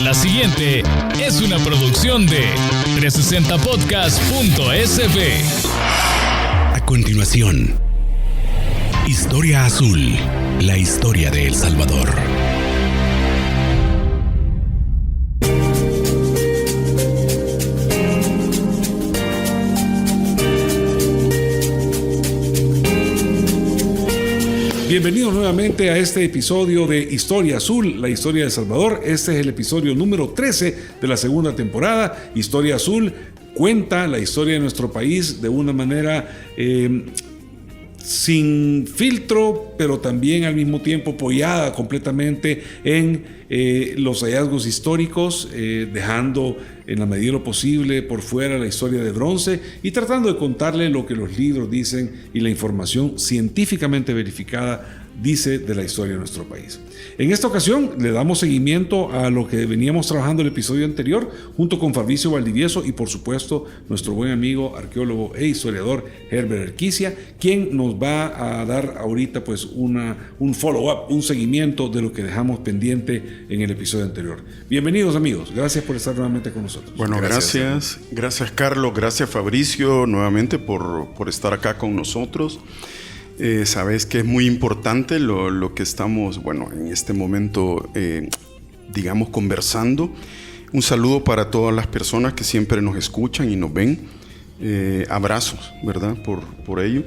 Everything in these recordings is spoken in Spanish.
La siguiente es una producción de 360podcast.sb. A continuación, Historia Azul, la historia de El Salvador. Bienvenidos nuevamente a este episodio de Historia Azul, la historia de El Salvador. Este es el episodio número 13 de la segunda temporada. Historia Azul cuenta la historia de nuestro país de una manera sin filtro, pero también al mismo tiempo apoyada completamente en los hallazgos históricos, dejando en la medida de lo posible por fuera la historia de bronce y tratando de contarle lo que los libros dicen y la información científicamente verificada dice de la historia de nuestro país. En esta ocasión le damos seguimiento a lo que veníamos trabajando el episodio anterior junto con Fabricio Valdivieso y por supuesto nuestro buen amigo arqueólogo e historiador Herbert Erquicia, quien nos va a dar ahorita pues un follow-up, un seguimiento de lo que dejamos pendiente en el episodio anterior. Bienvenidos amigos, gracias por estar nuevamente con nosotros. Bueno, gracias Carlos, gracias Fabricio nuevamente por estar acá con nosotros. Sabes que es muy importante lo que estamos, en este momento, conversando. Un saludo para todas las personas que siempre nos escuchan y nos ven. Abrazos, ¿verdad? Por ello.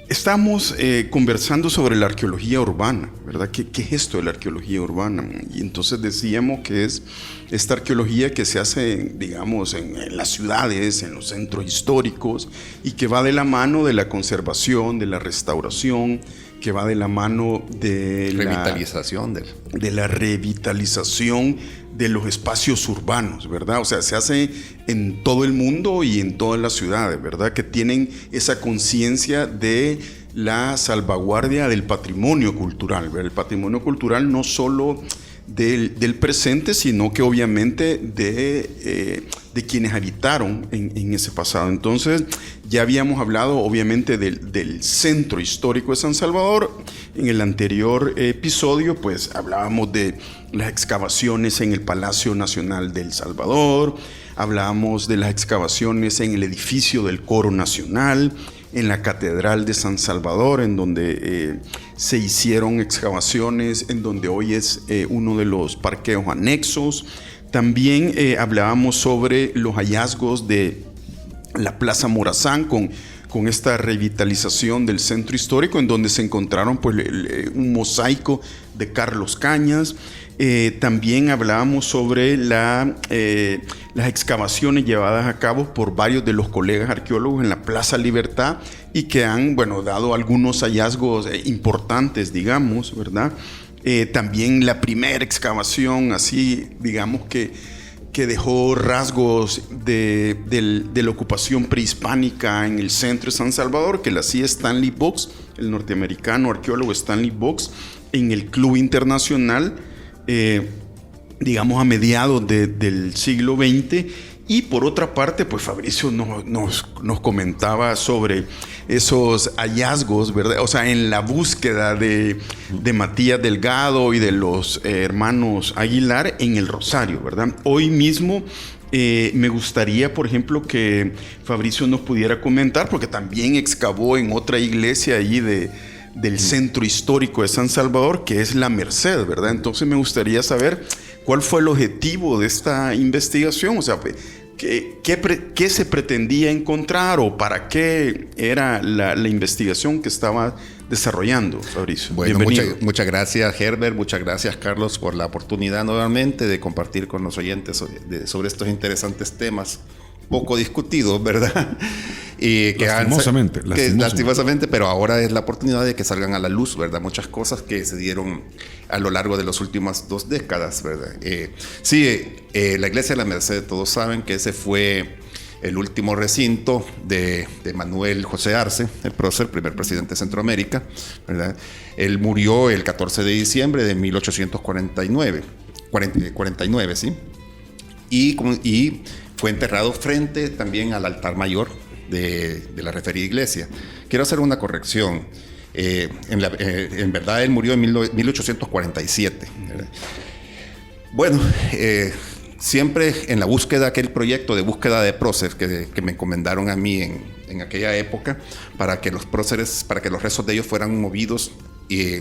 Estamos conversando sobre la arqueología urbana, ¿verdad? ¿Qué es esto de la arqueología urbana? Y entonces decíamos que es esta arqueología que se hace, en las ciudades, en los centros históricos, y que va de la mano de la conservación, de la restauración, que va de la mano de la revitalización de los espacios urbanos, ¿verdad? O sea, se hace en todo el mundo y en todas las ciudades, ¿verdad? Que tienen esa conciencia de la salvaguardia del patrimonio cultural, ¿verdad? El patrimonio cultural no solo del presente, sino que obviamente de quienes habitaron en ese pasado. Entonces, ya habíamos hablado obviamente del centro histórico de San Salvador. En el anterior episodio, pues hablábamos de las excavaciones en el Palacio Nacional de El Salvador, hablábamos de las excavaciones en el edificio del Coro Nacional, en la Catedral de San Salvador, en donde se hicieron excavaciones, en donde hoy es uno de los parqueos anexos. También hablábamos sobre los hallazgos de la Plaza Morazán con esta revitalización del centro histórico, en donde se encontraron un mosaico de Carlos Cañas. También hablábamos sobre las excavaciones llevadas a cabo por varios de los colegas arqueólogos en la Plaza Libertad y que han dado algunos hallazgos importantes, ¿verdad? También la primera excavación, así, que dejó rasgos de la ocupación prehispánica en el centro de San Salvador, que la hacía Stanley Box, el norteamericano arqueólogo Stanley Box, en el Club Internacional, a mediados del siglo XX. Y por otra parte, pues Fabricio nos comentaba sobre esos hallazgos, ¿verdad? O sea, en la búsqueda de Matías Delgado y de los hermanos Aguilar en el Rosario, ¿verdad? Hoy mismo me gustaría, por ejemplo, que Fabricio nos pudiera comentar, porque también excavó en otra iglesia allí del centro histórico de San Salvador, que es La Merced, ¿verdad? Entonces me gustaría saber cuál fue el objetivo de esta investigación, o sea, ¿qué se pretendía encontrar o para qué era la investigación que estaba desarrollando, Fabricio? Bueno, muchas gracias, Herbert, muchas gracias, Carlos, por la oportunidad nuevamente de compartir con los oyentes sobre estos interesantes temas poco discutidos, ¿verdad? Y lastimosamente, pero ahora es la oportunidad de que salgan a la luz, ¿verdad? Muchas cosas que se dieron a lo largo de las últimas 2 décadas, ¿verdad? La Iglesia de la Merced, todos saben que ese fue el último recinto de Manuel José Arce, el prócer, primer presidente de Centroamérica, ¿verdad? Él murió el 14 de diciembre de 1849, ¿sí? Y fue enterrado frente también al altar mayor de la referida iglesia. Quiero hacer una corrección. En verdad él murió en 1847. Bueno, siempre en la búsqueda, aquel proyecto de búsqueda de próceres que me encomendaron a mí en aquella época, para que los próceres, para que los restos de ellos fueran movidos y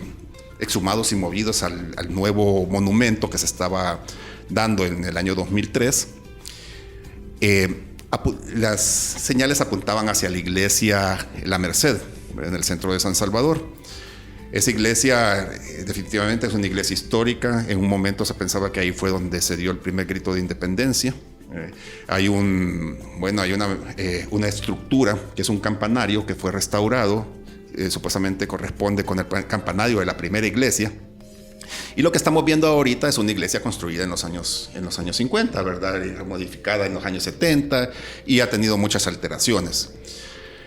exhumados y movidos al nuevo monumento que se estaba dando en el año 2003. Las señales apuntaban hacia la iglesia La Merced, en el centro de San Salvador. Esa iglesia definitivamente es una iglesia histórica. En un momento se pensaba que ahí fue donde se dio el primer grito de independencia. Hay una estructura que es un campanario que fue restaurado, supuestamente corresponde con el campanario de la primera iglesia. Y lo que estamos viendo ahorita es una iglesia construida en los años 50, ¿verdad? Y modificada en los años 70 y ha tenido muchas alteraciones.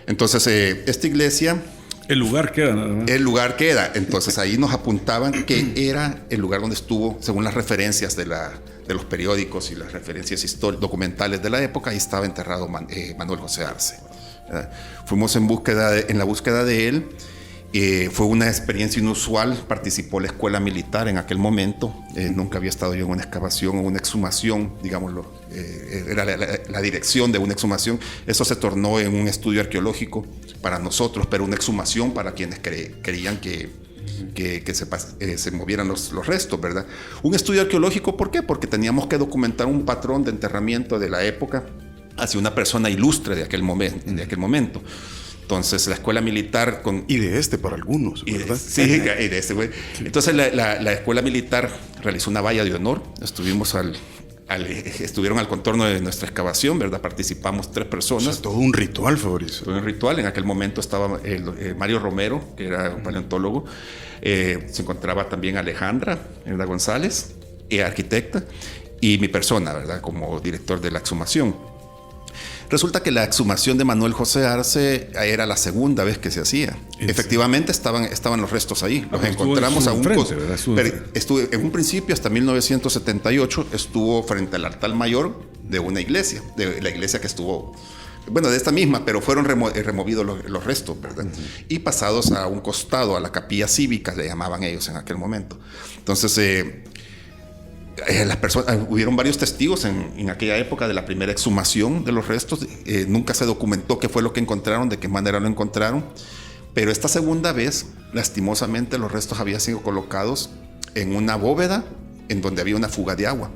Entonces, esta iglesia... El lugar queda, ¿no? El lugar queda. Entonces, ahí nos apuntaban que era el lugar donde estuvo, según las referencias de los periódicos y las referencias documentales de la época, ahí estaba enterrado Manuel José Arce. Fuimos en la búsqueda de él. Fue una experiencia inusual. Participó la escuela militar en aquel momento. Nunca había estado yo en una excavación o una exhumación, digámoslo. Era la dirección de una exhumación. Eso se tornó en un estudio arqueológico para nosotros, pero una exhumación para quienes creían que se movieran los restos, ¿verdad? Un estudio arqueológico, ¿por qué? Porque teníamos que documentar un patrón de enterramiento de la época hacia una persona ilustre de aquel momento. Entonces, la escuela militar... Y de para algunos, ¿verdad? Sí, y de este, güey. Entonces, la escuela militar realizó una valla de honor. Estuvieron al contorno de nuestra excavación, ¿verdad? Participamos 3 personas. O sea, todo un ritual, Fabricio. Todo un ritual. En aquel momento estaba Mario Romero, que era un paleontólogo. Se encontraba también Alejandra González, arquitecta, y mi persona, ¿verdad? Como director de la exhumación. Resulta que la exhumación de Manuel José Arce era la segunda vez que se hacía. Efectivamente estaban los restos ahí. Los encontramos a un estuvo en un principio, hasta 1978, estuvo frente al altar mayor de una iglesia, de la iglesia que estuvo, bueno, de esta misma, pero fueron removidos los restos, ¿verdad? Y pasados a un costado, a la capilla cívica, le llamaban ellos en aquel momento. Entonces, las personas, hubieron varios testigos en aquella época de la primera exhumación de los restos. Nunca se documentó qué fue lo que encontraron, de qué manera lo encontraron, pero esta segunda vez, lastimosamente, los restos habían sido colocados en una bóveda en donde había una fuga de agua,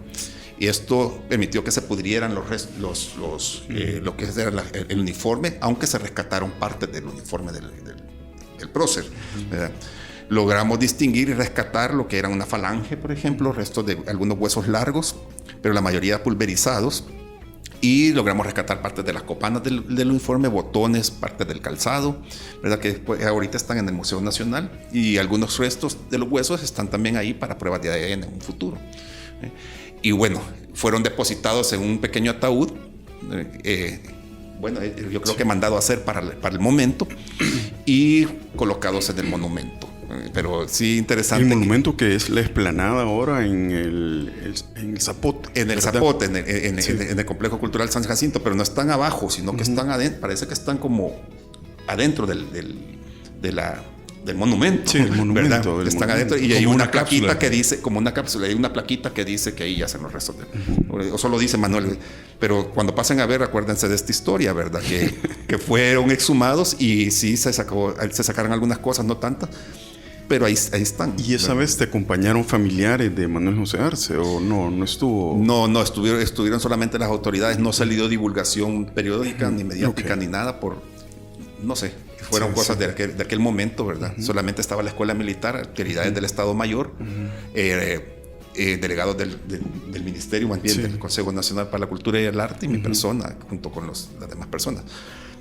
y esto permitió que se pudrieran lo que era el uniforme, aunque se rescataron parte del uniforme del prócer, ¿verdad? Logramos distinguir y rescatar lo que era una falange, por ejemplo, restos de algunos huesos largos, pero la mayoría pulverizados. Y logramos rescatar partes de las copanas del uniforme, botones, partes del calzado, ¿verdad? Que ahorita están en el Museo Nacional. Y algunos restos de los huesos están también ahí para pruebas de ADN en un futuro. Y bueno, fueron depositados en un pequeño ataúd. Yo creo que mandado a hacer para el momento, y colocados en el monumento. Pero sí, interesante. El monumento que es la explanada ahora en el Zapote. En el Zapote, en el Complejo Cultural San Jacinto, pero no están abajo, sino que están adentro. Parece que están como adentro del monumento. Sí, el monumento. Están adentro, y hay una plaquita que dice, como una cápsula, hay una plaquita que dice que ahí yacen los restos. O solo dice Manuel. Pero cuando pasen a ver, acuérdense de esta historia, ¿verdad? Que fueron exhumados y sí se sacaron algunas cosas, no tantas. Pero ahí están. ¿Y esa vez te acompañaron familiares de Manuel José Arce o no estuvo? No, estuvieron solamente las autoridades. No se le dio divulgación periódica ni mediática ni nada no sé, fueron cosas de aquel momento, ¿verdad? Solamente estaba la escuela militar, autoridades del Estado Mayor, delegados del Ministerio, más bien del Consejo Nacional para la Cultura y el Arte, y mi persona, junto con las demás personas.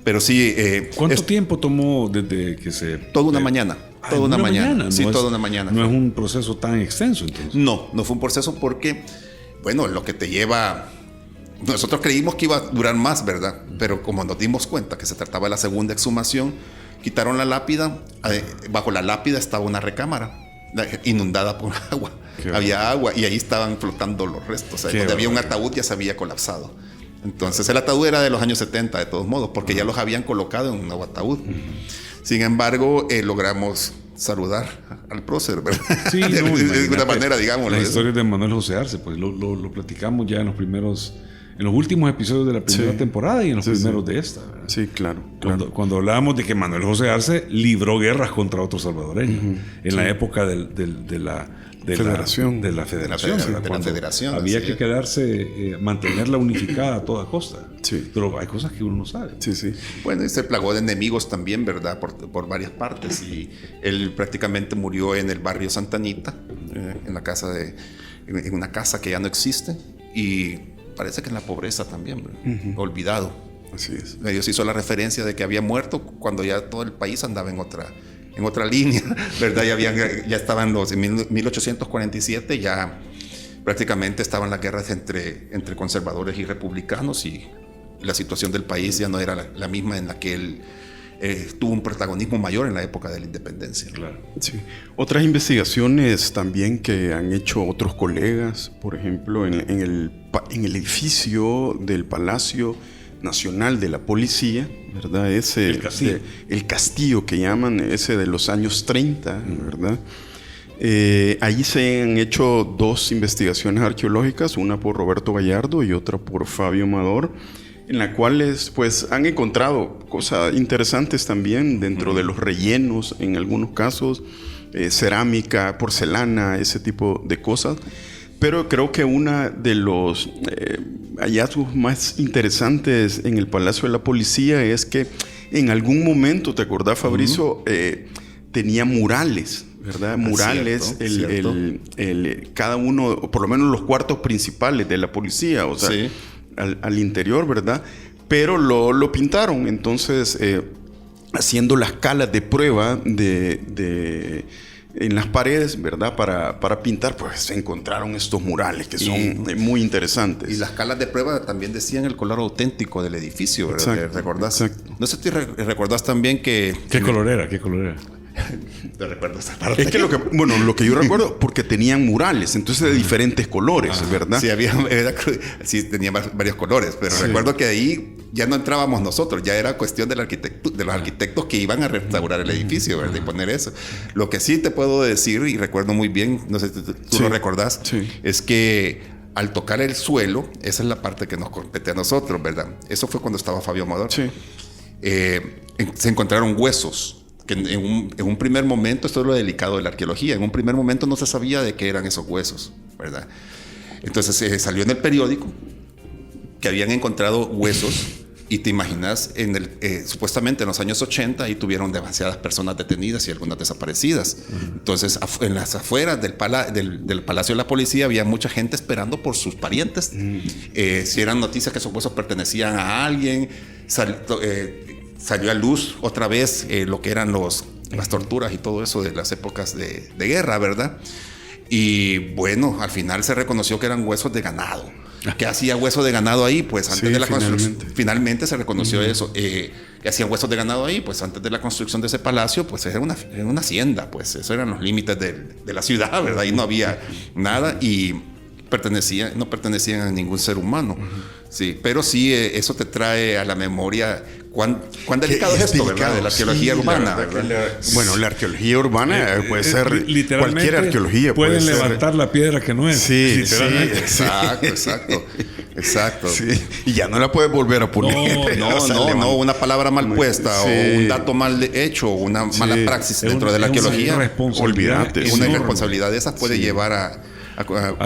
Pero sí... ¿Cuánto tiempo tomó desde que se...? Toda una mañana. Toda una mañana. Sí, toda una mañana. No es un proceso tan extenso, entonces. No fue un proceso porque, bueno, lo que te lleva... Nosotros creímos que iba a durar más, ¿verdad? Pero como nos dimos cuenta que se trataba de la segunda exhumación, quitaron la lápida. Bajo la lápida estaba una recámara inundada por agua. Había agua y ahí estaban flotando los restos. Donde había un ataúd ya se había colapsado. Entonces el ataúd era de los años 70 de todos modos, porque ya los habían colocado en un nuevo ataúd. Sin embargo, logramos saludar al prócer, ¿verdad? Sí, no, de imagínate, alguna manera, digamos. La historia de Manuel José Arce, pues lo platicamos ya en los últimos episodios de la primera temporada y en los primeros de esta, ¿verdad? Sí, claro. Cuando hablábamos de que Manuel José Arce libró guerras contra otros salvadoreños en la época de la federación, había que quedarse, mantenerla unificada a toda costa. Sí. Pero hay cosas que uno no sabe. Sí. Bueno, y se plagó de enemigos también, ¿verdad? Por varias partes. Y él prácticamente murió en el barrio Santa Anita, en una casa que ya no existe. Y parece que en la pobreza también, ¿verdad? Olvidado. Así es. Ellos hizo la referencia de que había muerto cuando ya todo el país andaba en otra línea, ¿verdad? Ya estaban en 1847, ya prácticamente estaban las guerras entre conservadores y republicanos, y la situación del país ya no era la misma en la que él tuvo un protagonismo mayor en la época de la independencia. Claro. Sí. Otras investigaciones también que han hecho otros colegas, por ejemplo, en el edificio del Palacio Nacional de la Policía, ¿verdad? El castillo que llaman, ese de los años 30, ¿verdad? Ahí se han hecho 2 investigaciones arqueológicas, una por Roberto Gallardo y otra por Fabio Amador, en las cuales pues han encontrado cosas interesantes también dentro de los rellenos, en algunos casos, cerámica, porcelana, ese tipo de cosas. Pero creo que uno de los hallazgos más interesantes en el Palacio de la Policía es que en algún momento, ¿te acordás, Fabricio? Tenía murales, ¿verdad? Murales, cierto. Cada uno, por lo menos los cuartos principales de la policía, o sea, sí, al interior, ¿verdad? Pero lo pintaron, entonces, haciendo las calas de prueba en las paredes, ¿verdad? Para pintar, pues se encontraron estos murales que son muy interesantes. Y las calas de prueba también decían el color auténtico del edificio, ¿verdad? Exacto, ¿Recordás? exacto. No sé si recordás también que... ¿Qué color era? ¿Te recuerdas esa parte? Es que lo que yo recuerdo, porque tenían murales, entonces de diferentes colores, ¿verdad? Sí, tenía varios colores, pero recuerdo que ahí ya no entrábamos nosotros, ya era cuestión de los arquitectos que iban a restaurar el edificio, ¿verdad? Y poner eso. Lo que sí te puedo decir, y recuerdo muy bien, no sé si tú lo recordás, es que al tocar el suelo, esa es la parte que nos compete a nosotros, ¿verdad? Eso fue cuando estaba Fabio Amador. Sí. Se encontraron huesos. Que en un primer momento, esto es lo delicado de la arqueología, en un primer momento no se sabía de qué eran esos huesos, ¿verdad? Entonces salió en el periódico que habían encontrado huesos, y te imaginas, supuestamente en los años 80 ahí tuvieron demasiadas personas detenidas y algunas desaparecidas. Entonces en las afueras del Palacio de la Policía había mucha gente esperando por sus parientes. Si eran noticias que esos huesos pertenecían a alguien, salió a luz otra vez lo que eran las torturas y todo eso de las épocas de guerra, ¿verdad? Y bueno, al final se reconoció que eran huesos de ganado. ¿Qué hacía hueso de ganado ahí? Pues antes de la construcción, finalmente se reconoció eso. ¿Qué hacían huesos de ganado ahí? Pues antes de la construcción de ese palacio, pues era una hacienda, pues esos eran los límites de la ciudad, ¿verdad? Ahí no había nada y no pertenecían a ningún ser humano. Sí, pero sí, eso te trae a la memoria cuán delicado es esto, ¿verdad? De la arqueología urbana, ¿verdad? Bueno, la arqueología urbana puede ser cualquier arqueología. Pueden levantar la piedra que no es. Sí, literalmente. Exacto. Sí. Y ya no la puedes volver a poner. No, una palabra mal puesta o un dato mal hecho o una mala praxis dentro de la arqueología. Olvídate. Una irresponsabilidad de esas puede llevar a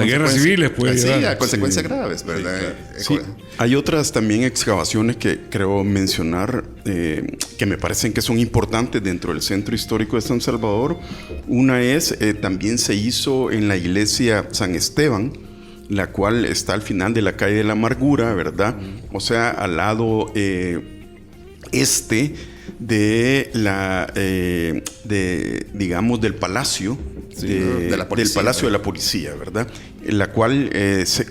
guerras civiles, puede llevar. Sí, a consecuencias graves, ¿verdad? Sí. Hay otras también excavaciones que creo mencionar que me parecen que son importantes dentro del Centro Histórico de San Salvador. Una es, también se hizo en la iglesia San Esteban, la cual está al final de la calle de la Amargura, ¿verdad? O sea, al lado digamos, del palacio. Del Palacio de la Policía, ¿verdad? La cual,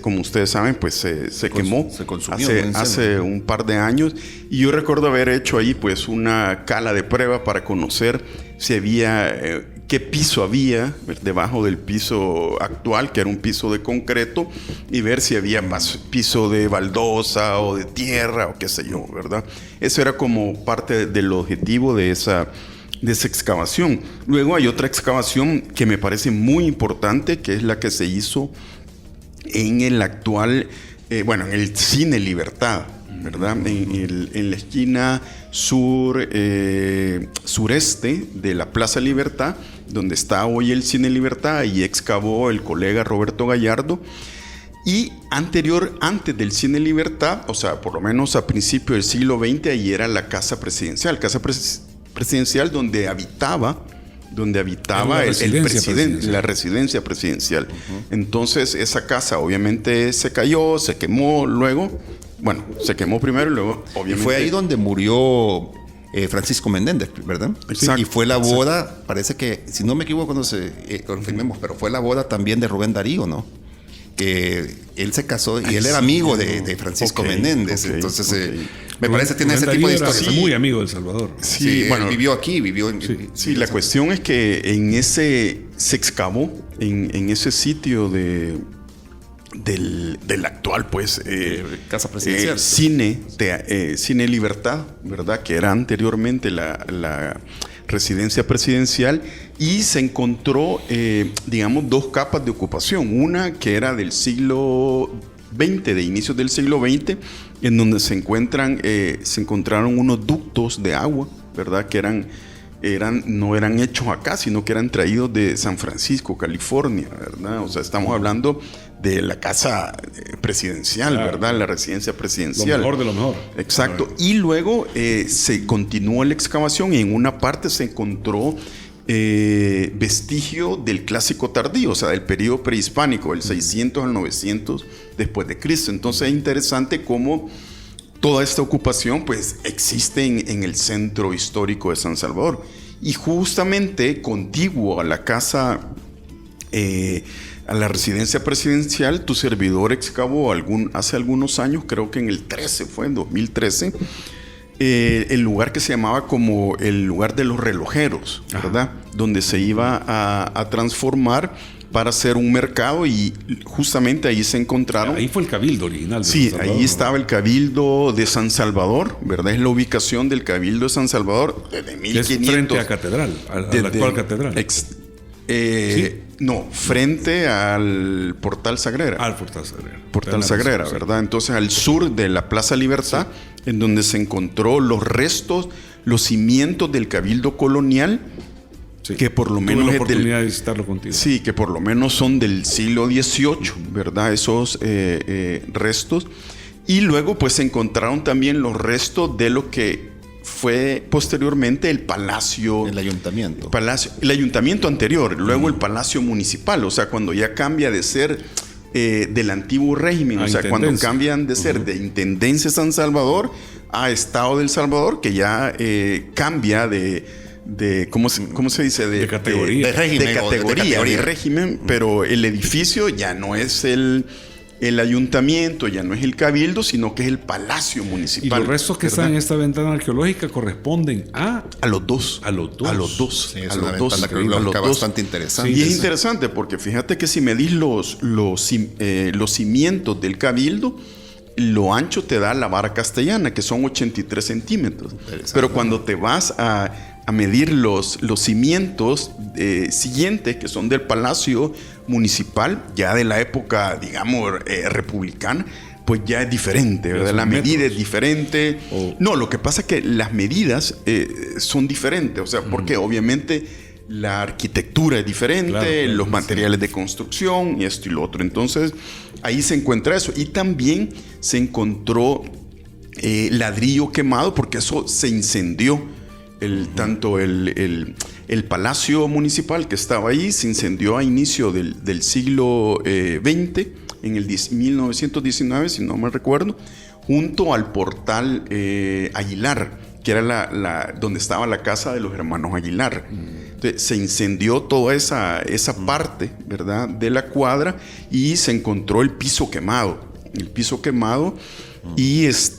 como ustedes saben, pues se quemó, se consumió hace un par de años. Y yo recuerdo haber hecho ahí pues una cala de prueba para conocer si había, qué piso había debajo del piso actual, que era un piso de concreto, y ver si había más piso de baldosa o de tierra o qué sé yo, ¿verdad? Eso era como parte del objetivo de esa esa excavación. Luego hay otra excavación que me parece muy importante, que es la que se hizo en el actual, en el Cine Libertad, ¿verdad? En la esquina sureste de la Plaza Libertad, donde está hoy el Cine Libertad, y excavó el colega Roberto Gallardo. Y antes del Cine Libertad, o sea, por lo menos a principios del siglo XX, ahí era la casa presidencial, donde habitaba el presidente, la residencia presidencial. Uh-huh. Entonces esa casa obviamente se cayó, se quemó luego. Bueno, se quemó primero y luego obviamente... Y fue ahí donde murió Francisco Menéndez, ¿verdad? Exacto. Y fue la boda, parece que, si no me equivoco, no sé, confirmemos, pero fue la boda también de Rubén Darío, ¿no? Que él se casó y él era amigo de Francisco Menéndez. Entonces, me parece que tiene ese tipo de historias. Era muy amigo de El Salvador. Sí, bueno, vivió aquí, Sí, la cuestión es que se excavó en ese sitio del actual, pues, Casa Presidencial. Cine Libertad, ¿verdad? Que era anteriormente la residencia presidencial, y se encontró, dos capas de ocupación. Una que era del siglo XX, de inicios del siglo XX, en donde se encontraron unos ductos de agua, ¿verdad? Que no eran hechos acá, sino que eran traídos de San Francisco, California, ¿verdad? O sea, estamos hablando de la casa presidencial, ¿verdad? La residencia presidencial. Lo mejor de lo mejor. Exacto. Y luego se continuó la excavación, y en una parte se encontró vestigio del clásico tardío, o sea, del periodo prehispánico, del 600 al 900 después de Cristo. Entonces es interesante cómo toda esta ocupación pues existe en el centro histórico de San Salvador. Y justamente contiguo a la casa, a la residencia presidencial, tu servidor excavó hace algunos años, creo que en 2013, el lugar que se llamaba como el lugar de los relojeros, ¿verdad? Donde se iba a transformar para hacer un mercado, y justamente ahí se encontraron... Ahí fue el cabildo original. Sí, ahí estaba el cabildo de San Salvador, ¿verdad? Es la ubicación del cabildo de San Salvador desde 1500. Es frente a Catedral, a la actual Catedral. ¿Sí? No, frente al Portal Sagrera. Al Portal Sagrera. Portal Sagrera, ¿verdad? Entonces al sur de la Plaza Libertad, en donde se encontró los restos, los cimientos del cabildo colonial, que por lo menos tuve la oportunidad de visitarlo contigo. Sí, que por lo menos son del siglo XVIII, ¿verdad? Esos restos. Y luego pues se encontraron también los restos de lo que fue posteriormente el palacio. El ayuntamiento. El ayuntamiento anterior, luego el palacio municipal. O sea, cuando ya cambia de ser del antiguo régimen, o sea, cuando cambian de ser de Intendencia San Salvador a Estado del Salvador, que ya cambia de ¿cómo se dice? De categoría. De régimen, de régimen, pero el edificio ya no es el ayuntamiento, ya no es el cabildo, sino que es el palacio municipal. Y los restos que están en esta ventana arqueológica corresponden a los dos. Sí, es una ventana arqueológica bastante interesante. Sí, y es interesante porque fíjate que si medís los cimientos del cabildo, lo ancho te da la vara castellana, que son 83 centímetros. Pero cuando te vas a medir los cimientos siguientes, que son del Palacio Municipal, ya de la época, digamos, republicana, pues ya es diferente, ¿verdad? La medida es diferente. No, lo que pasa es que las medidas son diferentes, o sea, porque obviamente la arquitectura es diferente, los materiales de construcción y esto y lo otro. Entonces, ahí se encuentra eso. Y también se encontró ladrillo quemado, porque eso se incendió. Tanto el Palacio Municipal que estaba ahí se incendió a inicio del siglo XX, en el 1919, si no me recuerdo, junto al Portal Aguilar, que era donde estaba la casa de los hermanos Aguilar. Entonces, se incendió toda esa parte, ¿verdad?, de la cuadra, y se encontró el piso quemado. Y es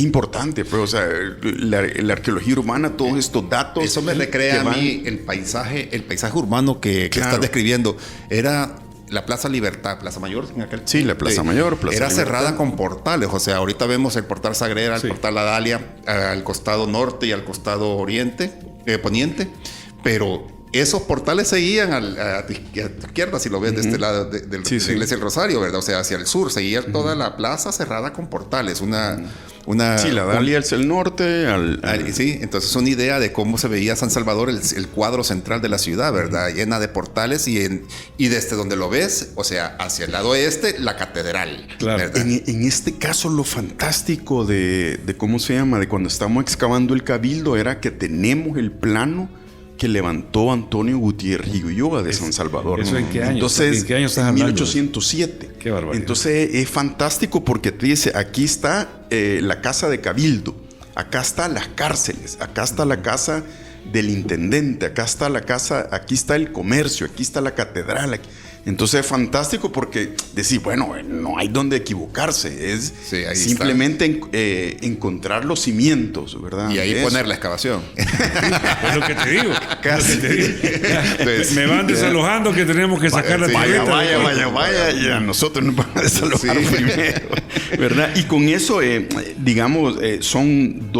importante, pero, o sea, la arqueología urbana, todos estos datos. Eso me recrea a mí el paisaje urbano que estás describiendo. Era la Plaza Libertad, Plaza Mayor en aquel. Sí, la Plaza Mayor. Era cerrada con portales. O sea, ahorita vemos el Portal Sagrera, el Portal Adalia, al costado norte y al costado oriente. poniente, pero esos portales seguían a tu izquierda, si lo ves de este lado de la iglesia del Rosario, ¿verdad? O sea, hacia el sur, seguía toda la plaza cerrada con portales, Sí, la Dalia hacia el norte. Sí, entonces una idea de cómo se veía San Salvador, el cuadro central de la ciudad, ¿verdad? Llena de portales y desde donde lo ves, o sea, hacia el lado oeste, la catedral. Claro. En este caso, lo fantástico de ¿cómo se llama? De cuando estamos excavando el Cabildo era que tenemos el plano que levantó Antonio Gutiérrez y Ulloa de San Salvador. ¿Eso en qué año? Entonces, ¿En qué año estás en hablando? 1807. Qué barbaridad. Entonces es fantástico porque te dice, aquí está la casa de Cabildo, acá están las cárceles, acá está la casa del intendente, acá está la casa, aquí está el comercio, aquí está la catedral. Entonces es fantástico porque decir, bueno, no hay donde equivocarse, es simplemente encontrar los cimientos, ¿verdad? Y ahí poner la excavación. Es lo que te digo. Casi. Entonces, Me van desalojando que tenemos que sacar la Vaya, y a nosotros nos van a desalojar primero, ¿verdad? Y con eso, digamos, son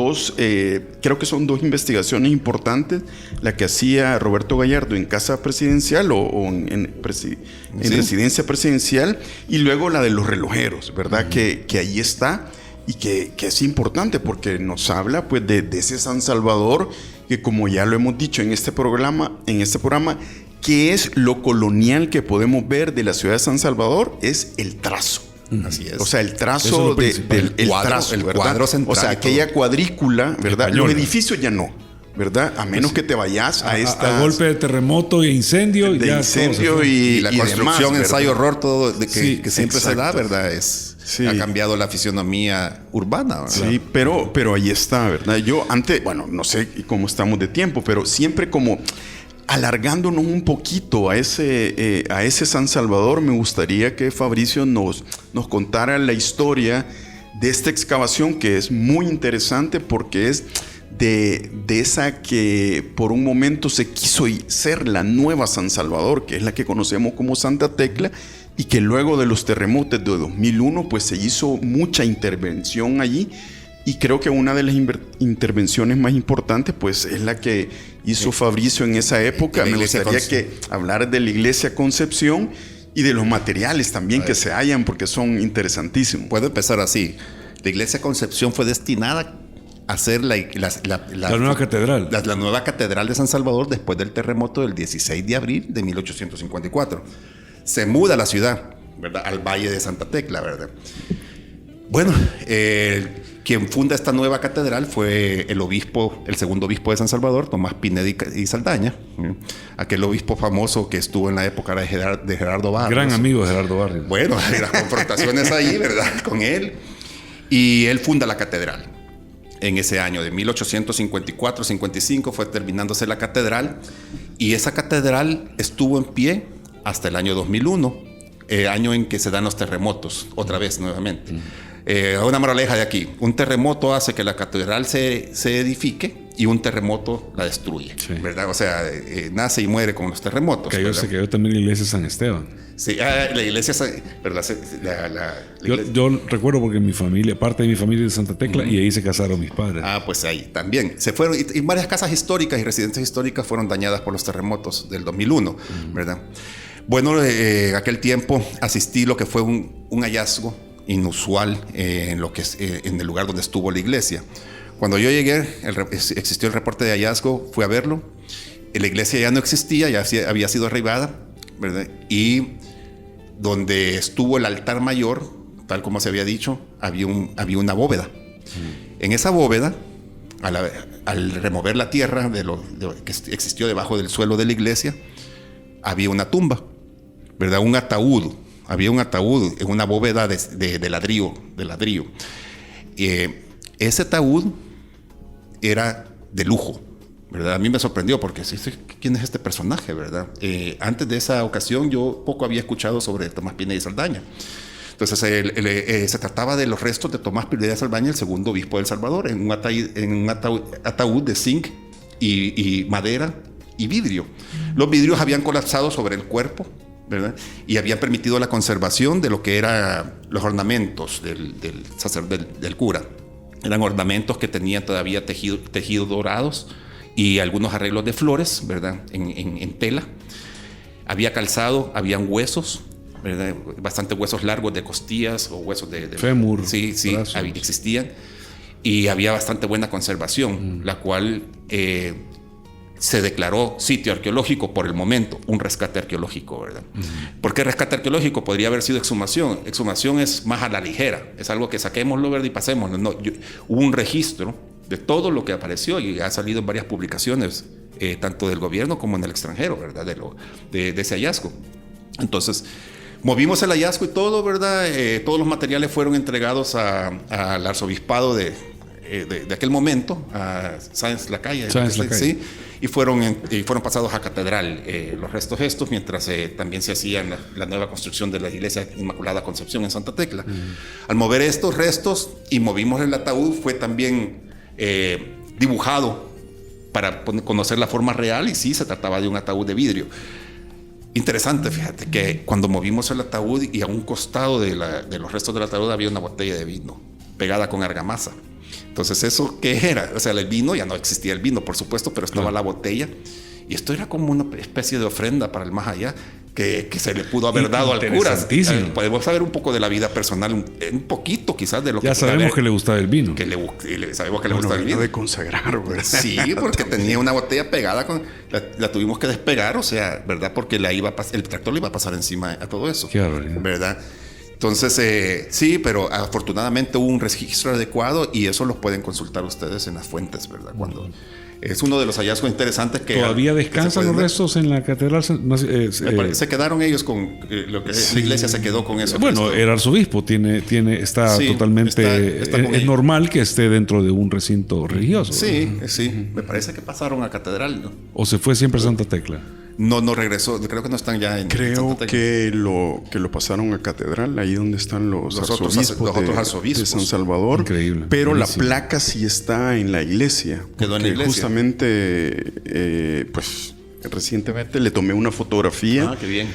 creo que son dos investigaciones importantes, la que hacía Roberto Gallardo en Casa Presidencial o en Residencia Presidencial, y luego la de los relojeros, ¿verdad? Que ahí está y que es importante porque nos habla pues de ese San Salvador que, como ya lo hemos dicho en este programa, ¿qué es lo colonial que podemos ver de la ciudad de San Salvador? Es el trazo. Así es. O sea, el trazo del cuadro central. O sea, aquella cuadrícula, ¿verdad? Española. Los edificios ya no, ¿verdad? A menos que te vayas a golpe de terremoto e incendio. de ya incendio Y la construcción, demás, ensayo-horror, todo que siempre se da, exacto. ¿verdad? Ha cambiado la fisionomía urbana, ¿verdad? Sí, pero ahí está, ¿verdad? Yo antes, bueno, no sé cómo estamos de tiempo, pero siempre como alargándonos un poquito a ese San Salvador, me gustaría que Fabricio nos contara la historia de esta excavación, que es muy interesante porque es de esa que por un momento se quiso ser la nueva San Salvador, que es la que conocemos como Santa Tecla, y que luego de los terremotos de 2001 pues se hizo mucha intervención allí, y creo que una de las intervenciones más importantes pues es la que hizo Fabricio en esa época. Me gustaría que hablar de la Iglesia Concepción y de los materiales también que se hallan, porque son interesantísimos. Puedo empezar así. La Iglesia Concepción fue destinada a ser la nueva catedral. La nueva catedral de San Salvador después del terremoto del 16 de abril de 1854. Se muda a la ciudad, ¿verdad? Al Valle de Santa Tecla, ¿verdad? Bueno, quien funda esta nueva catedral fue el segundo obispo de San Salvador, Tomás Pineda y Saldaña, aquel obispo famoso que estuvo en la época de Gerardo Barrios. Gran amigo de Gerardo Barrios. Bueno, hay las confrontaciones ahí, ¿verdad? Con él. Y él funda la catedral. En ese año de 1854-55 fue terminándose la catedral, y esa catedral estuvo en pie hasta el año 2001, año en que se dan los terremotos, otra vez nuevamente. Una moraleja de aquí: un terremoto hace que la catedral se edifique, y un terremoto la destruye, ¿verdad? O sea, nace y muere con los terremotos. Se cayó también la iglesia de San Esteban. Sí, la iglesia... Pero yo recuerdo porque parte de mi familia es de Santa Tecla, y ahí se casaron mis padres. Pues ahí también. Se fueron, y varias casas históricas y residencias históricas fueron dañadas por los terremotos del 2001, ¿verdad? Bueno, aquel tiempo asistí lo que fue un hallazgo inusual en el lugar donde estuvo la iglesia. Cuando yo llegué, existió el reporte de hallazgo, fui a verlo. La iglesia ya no existía, ya había sido derribada, ¿verdad? Y donde estuvo el altar mayor, tal como se había dicho, había una bóveda. En esa bóveda, al remover la tierra que existió debajo del suelo de la iglesia, había una tumba, ¿verdad? Un ataúd. Había un ataúd en una bóveda de ladrillo. Ese ataúd era de lujo, ¿verdad? A mí me sorprendió porque ¿quién es este personaje, verdad? Antes de esa ocasión yo poco había escuchado sobre Tomás Pineda y Saldaña. Entonces se trataba de los restos de Tomás Pineda y Saldaña, el segundo obispo de El Salvador, en un ataúd de zinc y madera y vidrio. Los vidrios habían colapsado sobre el cuerpo, ¿verdad? Y habían permitido la conservación de lo que eran los ornamentos del cura. Eran ornamentos que tenían todavía tejidos dorados y algunos arreglos de flores, ¿verdad? En tela. Había calzado, habían huesos, ¿verdad? Bastantes huesos largos de costillas o huesos de fémur. Sí, existían. Y había bastante buena conservación, la cual se declaró sitio arqueológico por el momento, un rescate arqueológico, ¿verdad? ¿Por qué rescate arqueológico? Podría haber sido exhumación. Exhumación es más a la ligera, es algo que saquémoslo, ¿verdad? Y pasémoslo. No, hubo un registro de todo lo que apareció y ha salido en varias publicaciones, tanto del gobierno como en el extranjero, ¿verdad? De ese hallazgo. Entonces, movimos el hallazgo y todo, ¿verdad? Todos los materiales fueron entregados al arzobispado de aquel momento, a Sáenz Lacalle. Sí, y fueron pasados a catedral los restos estos, mientras también se hacía la nueva construcción de la iglesia Inmaculada Concepción en Santa Tecla. Al mover estos restos y movimos el ataúd, fue también dibujado para conocer la forma real, y sí, se trataba de un ataúd de vidrio. Interesante, fíjate, que cuando movimos el ataúd y a un costado de los restos del ataúd había una botella de vino pegada con argamasa. Entonces, ¿eso qué era? O sea, el vino, ya no existía el vino, por supuesto, pero estaba la botella. Y esto era como una especie de ofrenda para el más allá que se le pudo haber dado al cura. Podemos saber un poco de la vida personal, un poquito quizás de lo que... Ya sabemos que le gustaba el vino. Sabemos que le gustaba el vino. De consagrar, ¿verdad? Sí, porque tenía una botella pegada, la tuvimos que despegar, o sea, ¿verdad? Porque el tractor le iba a pasar encima a todo eso. Qué barbaridad. ¿Verdad? Entonces, sí, pero afortunadamente hubo un registro adecuado y eso lo pueden consultar ustedes en las fuentes, ¿verdad? Cuando es uno de los hallazgos interesantes que... ¿Todavía descansan los restos en la catedral? Se quedaron ellos con lo que la iglesia se quedó con eso. Bueno, el arzobispo está totalmente... Es normal que esté dentro de un recinto religioso. Sí, sí. Me parece que pasaron a catedral, ¿no? ¿O se fue siempre a Santa Tecla? No regresó, creo que no están ya en Creo que lo pasaron a catedral, ahí donde están los otros arzobispos de San Salvador. Increíble. Pero buenísimo. La placa sí está en la iglesia. Quedó en la iglesia. Justamente, pues recientemente le tomé una fotografía. Ah, qué bien.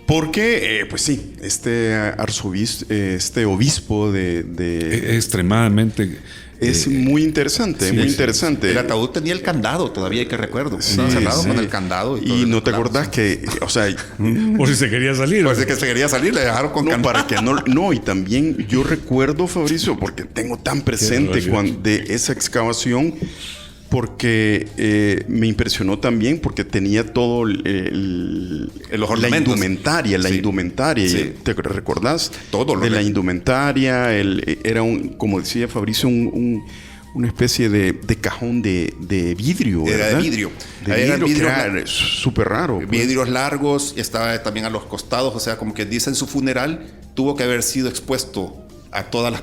Porque, pues sí, este obispo de extremadamente... Es muy interesante, muy interesante. El ataúd tenía el candado, todavía hay que recuerdo. Estaba cerrado con el candado. Y no te acordás que, o sea... Por si se quería salir. Por si se quería salir, le dejaron con candado. Para que no, y también yo recuerdo, Fabricio, porque tengo tan presente de esa excavación, porque me impresionó también porque tenía todo la indumentaria. Sí. ¿Te recordás? Todo de la indumentaria. Era como decía Fabricio, una especie de cajón de vidrio. Era ¿verdad? de vidrio. Era súper raro. Vidrios largos, estaba también a los costados, o sea, como que dice en su funeral, tuvo que haber sido expuesto a todas las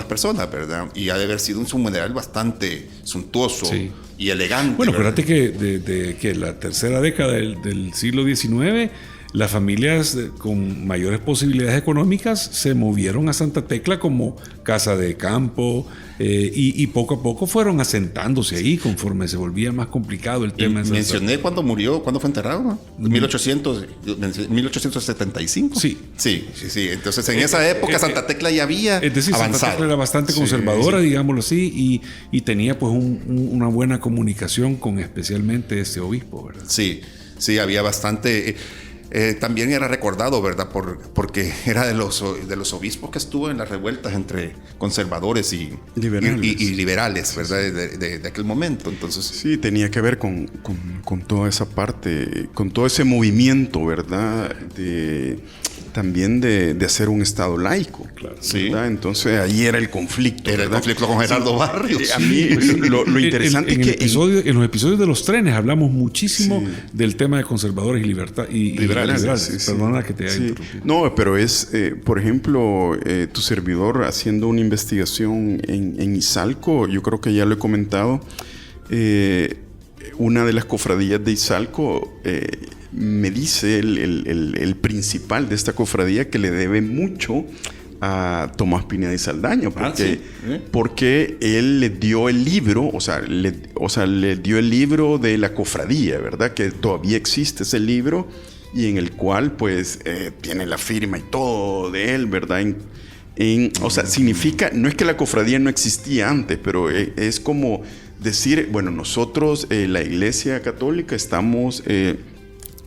personas, ¿verdad? Y ha de haber sido un funeral bastante suntuoso y elegante. Bueno, acuérdate que de la tercera década del siglo XIX, las familias con mayores posibilidades económicas se movieron a Santa Tecla como casa de campo, y poco a poco fueron asentándose ahí conforme se volvía más complicado el tema. Mencioné cuando murió, cuando fue enterrado, ¿no? 1875. Sí. Entonces, en esa época Santa Tecla ya había avanzado. Santa Tecla era bastante conservadora, digámoslo así, y tenía pues una buena comunicación con especialmente este obispo, ¿verdad? Sí, había bastante... también era recordado, ¿verdad? Porque era de los obispos que estuvo en las revueltas entre conservadores y liberales, ¿verdad? De aquel momento. Entonces, sí, tenía que ver con toda esa parte, con todo ese movimiento, ¿verdad? También de hacer un Estado laico, claro. ¿verdad? Entonces ahí era el conflicto. Era ¿verdad? El conflicto con Gerardo Barrios. A mí lo interesante es que en los episodios de los trenes hablamos muchísimo del tema de conservadores y liberales. Perdona que te haya interrumpido. No, pero es, por ejemplo, tu servidor haciendo una investigación en Izalco, yo creo que ya lo he comentado, una de las cofradías de Izalco... me dice el principal de esta cofradía que le debe mucho a Tomás Pineda y Saldaña, porque él le dio el libro, le dio el libro de la cofradía, ¿verdad? Que todavía existe ese libro y en el cual pues tiene la firma y todo de él, ¿verdad? O sea, significa, no es que la cofradía no existía antes, pero es como decir, bueno, nosotros, la Iglesia Católica,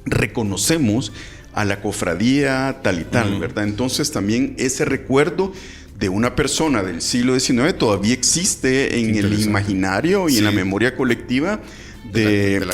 reconocemos a la cofradía tal y tal, ¿verdad? Entonces también ese recuerdo de una persona del siglo XIX todavía existe en el imaginario y en la memoria colectiva de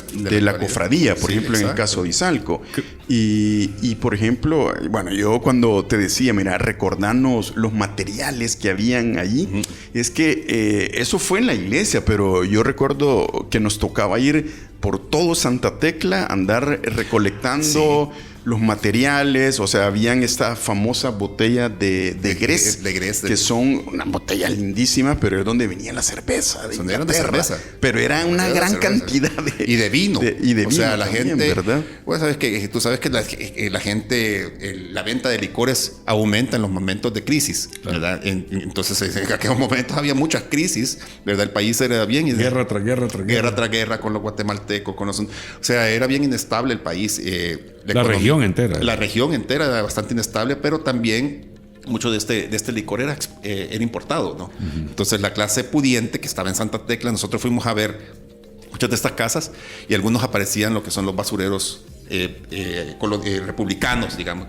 la cofradía, por ejemplo, en el caso de Izalco. Y por ejemplo, bueno, yo cuando te decía, mira, recordarnos los materiales que habían allí, es que eso fue en la iglesia, pero yo recuerdo que nos tocaba ir por todo Santa Tecla, andar recolectando los materiales. O sea, habían esta famosa botella de Grés, que son una botella lindísima, pero es donde venía la cerveza. Eran de cerveza. Pero era una gran cantidad de... Y de vino. O sea, la también, gente... ¿verdad? Pues tú sabes que la gente, la venta de licores aumenta en los momentos de crisis, ¿verdad? Entonces, en aquellos momentos había muchas crisis, ¿verdad? El país era bien... Guerra tras guerra tras guerra. Guerra tras guerra con los guatemaltecos, o sea, era bien inestable el país. La región entera. La región entera era bastante inestable, pero también mucho de este licor era importado, ¿no? Entonces la clase pudiente que estaba en Santa Tecla, nosotros fuimos a ver muchas de estas casas y algunos aparecían lo que son los basureros republicanos, digamos,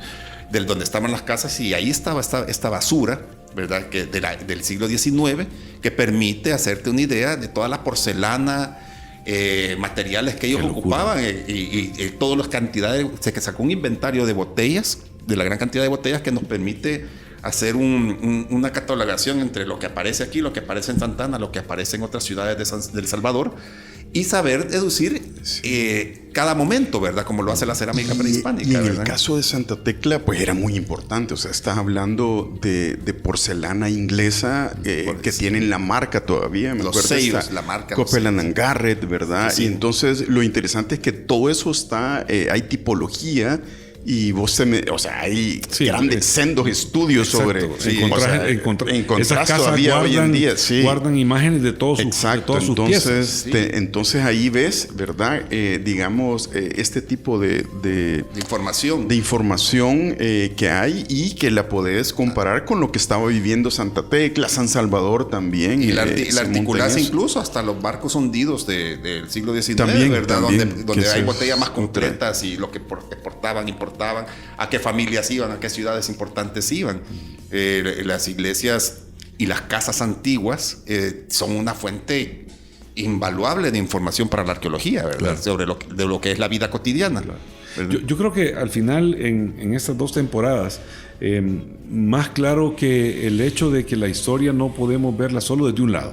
donde estaban las casas, y ahí estaba esta basura, ¿verdad? Que del siglo XIX, que permite hacerte una idea de toda la porcelana, materiales que ellos ocupaban, y todas las cantidades. Se sacó un inventario de botellas, de la gran cantidad de botellas, que nos permite hacer una catalogación entre lo que aparece aquí, lo que aparece en Santana, lo que aparece en otras ciudades de El Salvador, y saber deducir cada momento, ¿verdad? Como lo hace la cerámica prehispánica. Y en ¿verdad? el caso de Santa Tecla, pues era muy importante. O sea, estás hablando de porcelana inglesa que tienen la marca todavía. Los sellos, la marca. Copeland and Garrett, ¿verdad? Sí. Y entonces lo interesante es que todo eso está, hay tipología. Y hay grandes, sendos estudios sobre... Esas casas todavía hoy en día, guardan imágenes de todas sus piezas. Entonces ahí ves, ¿verdad? Digamos, este tipo de información. De información que hay, y que la podés comparar con lo que estaba viviendo Santa Tecla, San Salvador también. Y la articularse incluso hasta los barcos hundidos del siglo XIX, también, ¿verdad? También, donde hay botellas más completas y lo que importaban, a qué familias iban, a qué ciudades importantes iban. Las iglesias y las casas antiguas son una fuente invaluable de información para la arqueología, ¿verdad? Sobre de lo que es la vida cotidiana. Yo creo que al final, en estas 2 temporadas, más claro que el hecho de que la historia no podemos verla solo desde un lado,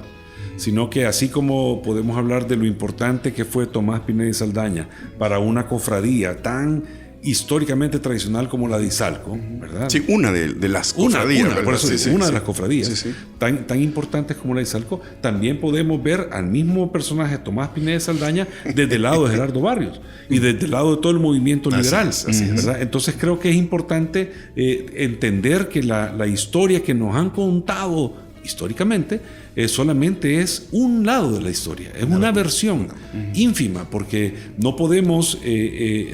sino que así como podemos hablar de lo importante que fue Tomás Pineda y Saldaña para una cofradía tan históricamente tradicional como la de Izalco, ¿verdad? Sí, una de las cofradías. Por eso una de las cofradías. Sí. Tan importantes como la de Izalco. También podemos ver al mismo personaje Tomás Pineda y Saldaña desde el lado de Gerardo Barrios y desde el lado de todo el movimiento liberal. Así es. ¿Verdad? Entonces creo que es importante entender que la historia que nos han contado históricamente solamente es un lado de la historia, es una versión ínfima, porque no podemos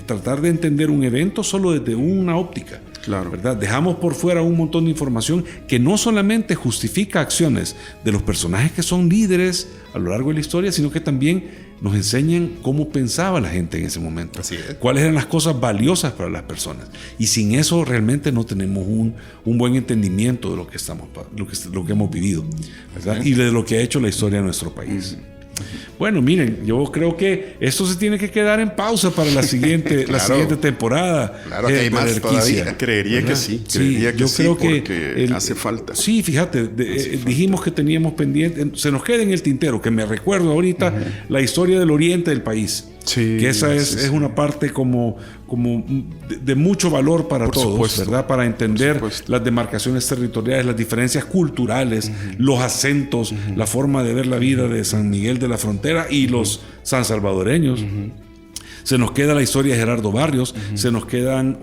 tratar de entender un evento solo desde una óptica. Claro. ¿Verdad? Dejamos por fuera un montón de información que no solamente justifica acciones de los personajes que son líderes a lo largo de la historia, sino que también nos enseñan cómo pensaba la gente en ese momento. Así es. Cuáles eran las cosas valiosas para las personas. Y sin eso realmente no tenemos un buen entendimiento de lo que hemos vivido, ¿verdad? Y de lo que ha hecho la historia de nuestro país. Bueno, miren, yo creo que esto se tiene que quedar en pausa para la siguiente, la siguiente temporada. Claro que hay más todavía. Creería que sí. Creería que sí, porque hace falta. Sí, fíjate, dijimos que teníamos pendiente, se nos queda en el tintero, que me recuerdo ahorita la historia del oriente del país. Sí, que esa es una parte como de mucho valor para por todos, supuesto, ¿verdad? Para entender las demarcaciones territoriales, las diferencias culturales, los acentos, la forma de ver la vida de San Miguel de la Frontera y los sansalvadoreños. Se nos queda la historia de Gerardo Barrios, se nos quedan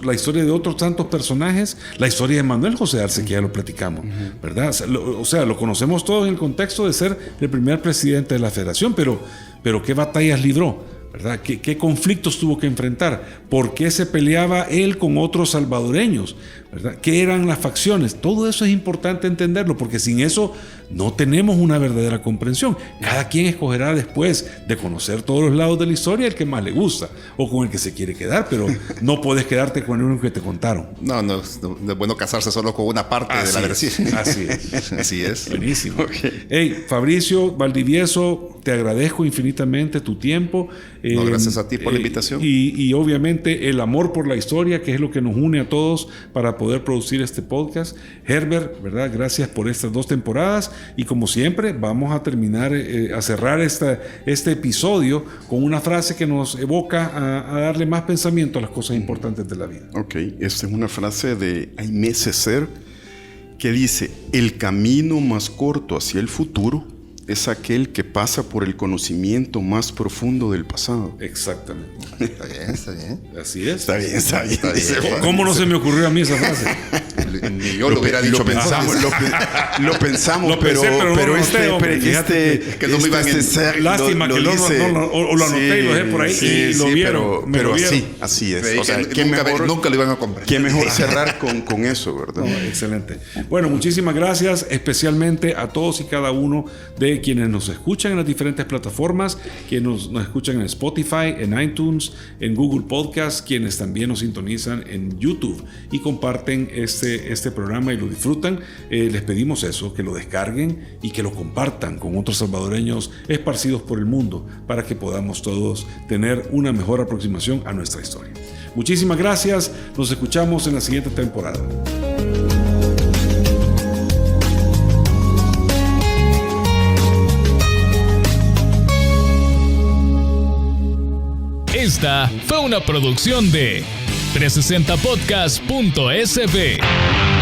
la historia de otros tantos personajes, la historia de Manuel José Arce, que ya lo platicamos, ¿verdad? O sea, lo conocemos todos en el contexto de ser el primer presidente de la federación, pero ¿qué batallas libró? ¿Verdad? ¿Qué conflictos tuvo que enfrentar? ¿Por qué se peleaba él con otros salvadoreños? ¿Verdad? ¿Qué eran las facciones? Todo eso es importante entenderlo, porque sin eso no tenemos una verdadera comprensión. Cada quien escogerá después de conocer todos los lados de la historia el que más le gusta o con el que se quiere quedar, pero no puedes quedarte con el único que te contaron. No es bueno casarse solo con una parte de la versión. Así es. Así es. Buenísimo. Hey, Fabricio Valdivieso, te agradezco infinitamente tu tiempo. No, gracias a ti por la invitación. Y obviamente el amor por la historia, que es lo que nos une a todos para poder producir este podcast. Herbert, ¿verdad? Gracias por estas 2 temporadas. Y como siempre, vamos a terminar, a cerrar este episodio con una frase que nos evoca a darle más pensamiento a las cosas importantes de la vida. Ok, esta es una frase de Aimé Césaire que dice: el camino más corto hacia el futuro es aquel que pasa por el conocimiento más profundo del pasado. Exactamente. Está bien, está bien. Así es. Está bien, está bien. ¿Cómo no se me ocurrió a mí esa frase? Yo lo hubiera dicho Lo pensamos, pero que no me iban a... Lástima que lo anoté y lo dejé por ahí y lo vieron. Pero así es. O sea, nunca lo iban a comprar. Qué mejor cerrar con eso, ¿verdad? No, excelente. Bueno, muchísimas gracias, especialmente a todos y cada uno de quienes nos escuchan en las diferentes plataformas, quienes nos escuchan en Spotify, en iTunes, en Google Podcast, quienes también nos sintonizan en YouTube y comparten este programa y lo disfrutan. Les pedimos eso, que lo descarguen y que lo compartan con otros salvadoreños esparcidos por el mundo para que podamos todos tener una mejor aproximación a nuestra historia. Muchísimas gracias, nos escuchamos en la siguiente temporada. Esta fue una producción de 360podcast.sb.